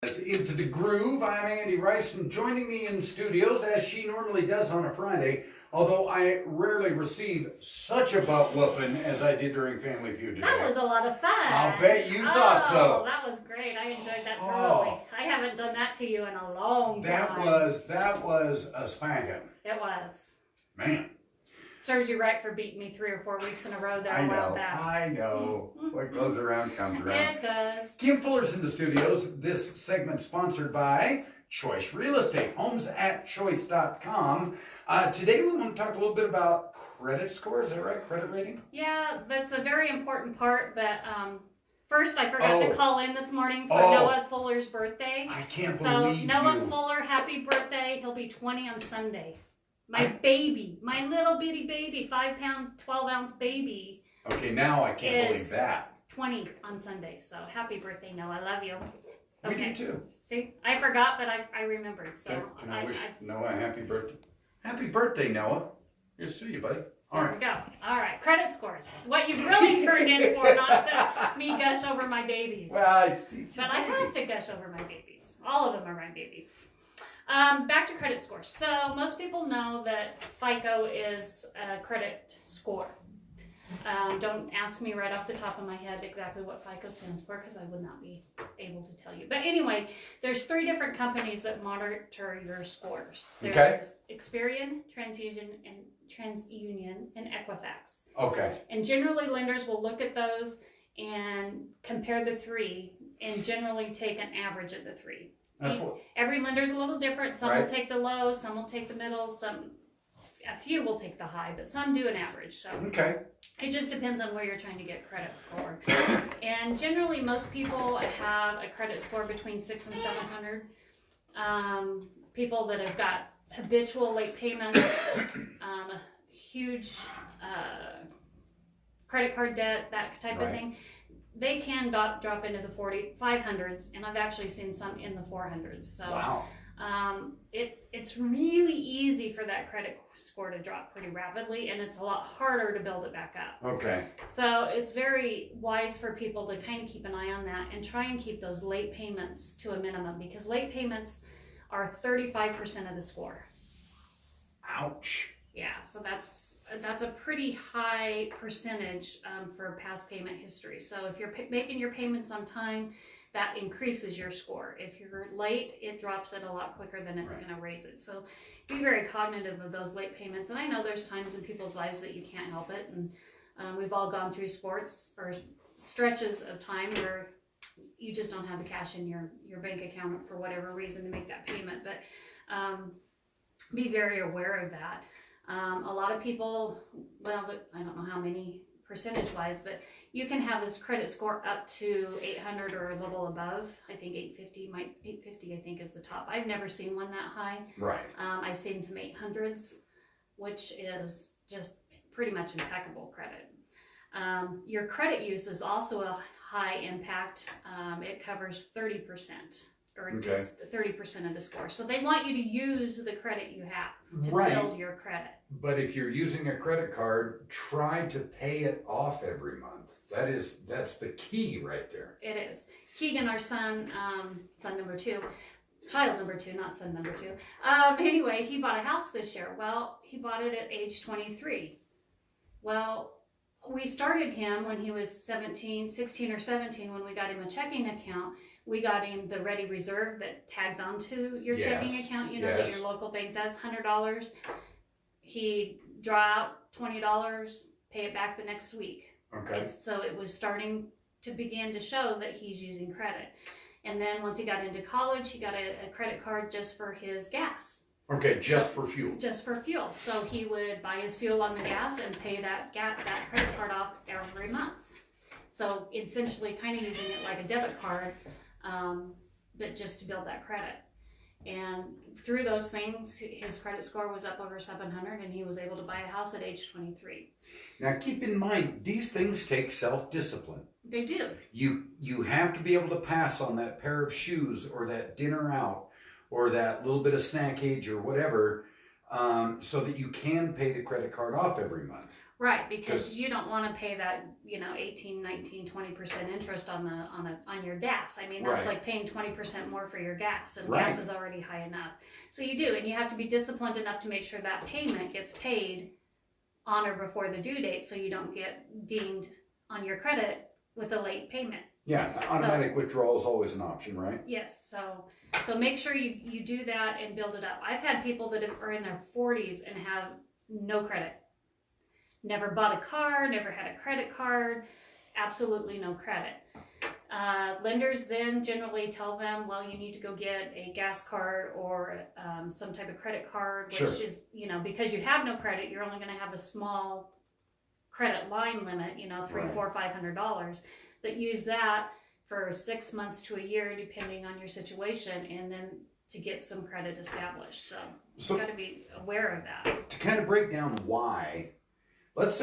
Into the Groove. I'm Andy Rice, and joining me in studios, as she normally does on a Friday, although I rarely receive such a butt whooping as I did during Family Feud today. That was a lot of fun. I'll bet you thought so. That was great. I enjoyed that thoroughly. I haven't done that to you in a long time. That was a spanking. It was. Man. Serves you right for beating me 3 or 4 weeks in a row there a while back. I know. What goes around comes around. It does. Kim Fuller's in the studios. This segment sponsored by Choice Real Estate, homesatchoice.com. Today we want to talk a little bit about credit score. Is that right? Credit rating? Yeah, that's a very important part. But first, I forgot to call in this morning for Noah Fuller's birthday. I can't believe So Noah Fuller, happy birthday. He'll be 20 on Sunday. My baby, my little bitty baby, 5-pound, 12-ounce baby. Okay, now I can't believe that. 20 on Sunday. So happy birthday, Noah. I love you. Okay. Me too. See, I forgot, but I remembered. So can I wish Noah a happy birthday? Happy birthday, Noah. Here's to you, buddy. All right. There we go. All right. Credit scores. What you've really turned in for, not to me gush over my babies. Well, but I have to gush over my babies. All of them are my babies. Back to credit scores. So most people know that FICO is a credit score. Don't ask me right off the top of my head exactly what FICO stands for because I would not be able to tell you. But anyway, there's 3 different companies that monitor your scores. There's Experian, TransUnion, and Equifax. Okay. And generally lenders will look at those and compare the 3 and generally take an average of the 3. Every lender's a little different. Some will take the low, some will take the middle, a few will take the high, but some do an average. So it just depends on where you're trying to get credit for. And generally, most people have a credit score between 600 and 700. People that have got habitual late payments, huge credit card debt, that type of thing. They can drop into the 500s, and I've actually seen some in the 400s. So it's really easy for that credit score to drop pretty rapidly, and it's a lot harder to build it back up. Okay. So it's very wise for people to kind of keep an eye on that and try and keep those late payments to a minimum, because late payments are 35% of the score. Ouch. Yeah, so that's a pretty high percentage for past payment history. So if you're making your payments on time, that increases your score. If you're late, it drops it a lot quicker than it's going to raise it. So be very cognitive of those late payments. And I know there's times in people's lives that you can't help it. And we've all gone through sports or stretches of time where you just don't have the cash in your bank account for whatever reason to make that payment. But be very aware of that. A lot of people, well, I don't know how many percentage-wise, but you can have this credit score up to 800 or a little above. I think 850 I think is the top. I've never seen one that high. Right. I've seen some 800s, which is just pretty much impeccable credit. Your credit use is also a high impact. It covers 30%. Or just 30% of the score. So they want you to use the credit you have to build your credit. But if you're using a credit card, try to pay it off every month. That's the key right there. It is. Keegan, our son number 2, child number 2, not son number 2. Anyway, he bought a house this year. Well, he bought it at age 23. Well, we started him when he was 16 or 17 when we got him a checking account. We got him the Ready Reserve that tags onto your checking account, that your local bank does, $100. He draw out $20, pay it back the next week. Okay. And so it was starting to begin to show that he's using credit. And then once he got into college, he got a credit card just for his gas. Okay, for fuel. Just for fuel. So he would buy his fuel on the gas and pay that credit card off every month. So essentially kind of using it like a debit card, but just to build that credit. And through those things, his credit score was up over 700, and he was able to buy a house at age 23. Now keep in mind, these things take self-discipline. They do. You have to be able to pass on that pair of shoes or that dinner out or that little bit of snackage or whatever, so that you can pay the credit card off every month. Right, because you don't want to pay that, 18, 19, 20% interest on your gas. I mean, that's Right. like paying 20% more for your gas, and Right. gas is already high enough. So you do, and you have to be disciplined enough to make sure that payment gets paid on or before the due date, so you don't get dinged on your credit with a late payment. Yeah, automatic withdrawal is always an option, right? Yes, so make sure you do that and build it up. I've had people that are in their 40s and have no credit. Never bought a car, never had a credit card, absolutely no credit. Lenders then generally tell them, well, you need to go get a gas card or some type of credit card, which is, because you have no credit, you're only going to have a small credit line limit, $300, $400, $500, but use that for 6 months to a year, depending on your situation, and then to get some credit established. So you got to be aware of that. To kind of break down why, let's